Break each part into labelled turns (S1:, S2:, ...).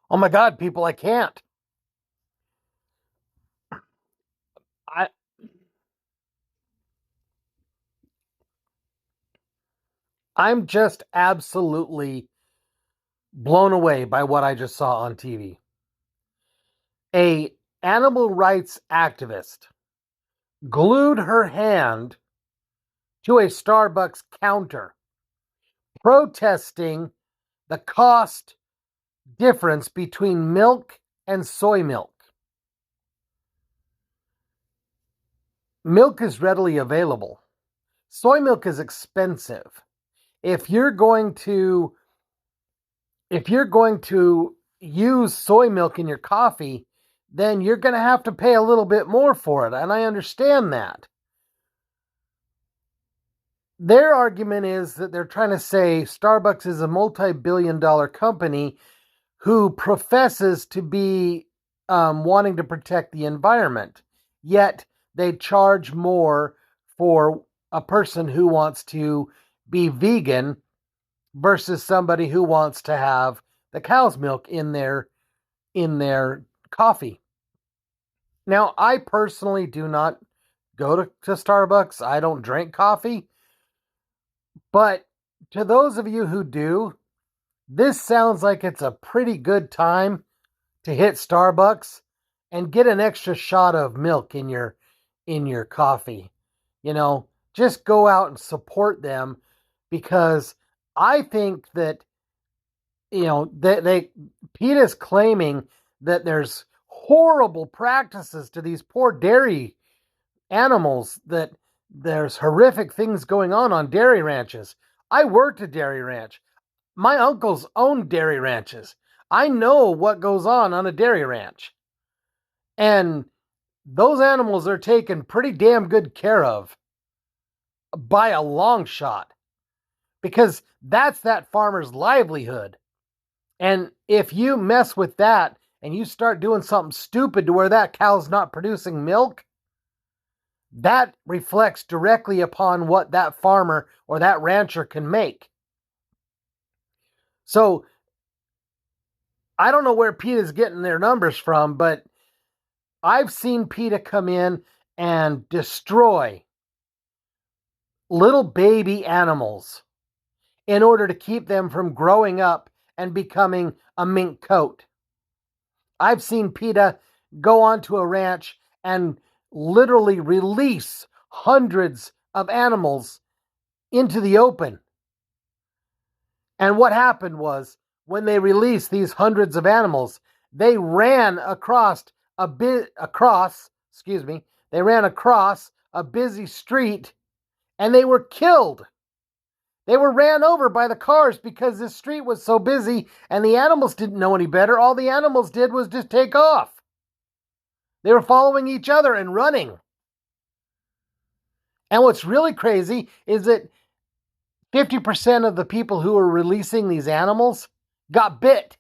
S1: Oh my God, people, I can't. I I'm just absolutely blown away by what I just saw on TV. A animal rights activist glued her hand to a Starbucks counter protesting the cost difference between milk and soy milk. Milk is readily available. Soy milk is expensive. If you're going to if you're going to use soy milk in your coffee, then you're going to have to pay a little bit more for it, and I understand that. Their argument is that they're trying to say Starbucks is a multi-billion-dollar company who professes to be wanting to protect the environment, yet they charge more for a person who wants to be vegan versus somebody who wants to have the cow's milk in their coffee. Now, I personally do not go to Starbucks. I don't drink coffee, but to those of you who do, this sounds like it's a pretty good time to hit Starbucks and get an extra shot of milk in your coffee. Just go out and support them, because I think that they PETA is claiming that there's horrible practices to these poor dairy animals, that there's horrific things going on dairy ranches. I worked a dairy ranch. My uncles owned dairy ranches. I know what goes on a dairy ranch. And those animals are taken pretty damn good care of by a long shot, because that's that farmer's livelihood. And if you mess with that and you start doing something stupid to where that cow's not producing milk, that reflects directly upon what that farmer or that rancher can make. So I don't know where PETA's getting their numbers from, but I've seen PETA come in and destroy little baby animals in order to keep them from growing up and becoming a mink coat. I've seen PETA go onto a ranch and literally release hundreds of animals into the open. And what happened was, when they released these hundreds of animals, they ran they ran across a busy street, and they were killed. They were ran over by the cars because this street was so busy and the animals didn't know any better. All the animals did was just take off. They were following each other and running. And what's really crazy is that 50% of the people who were releasing these animals got bit.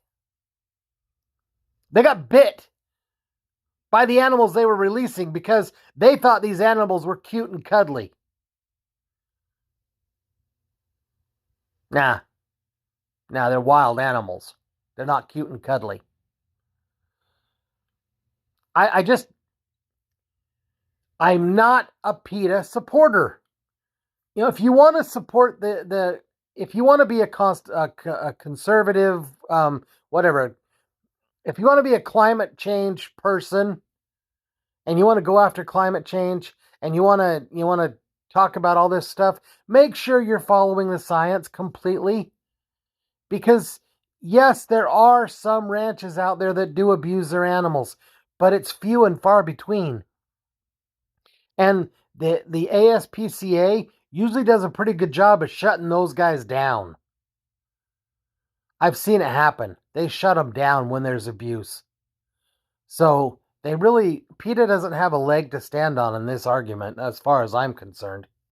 S1: They got bit by the animals they were releasing because they thought these animals were cute and cuddly. Nah, they're wild animals. They're not cute and cuddly. I'm not a PETA supporter. If you want to support if you want to be a conservative, whatever, if you want to be a climate change person and you want to go after climate change and you want to talk about all this stuff, make sure you're following the science completely. Because yes, there are some ranches out there that do abuse their animals, but it's few and far between. And the ASPCA usually does a pretty good job of shutting those guys down. I've seen it happen. They shut them down when there's abuse. So PETA doesn't have a leg to stand on in this argument, as far as I'm concerned.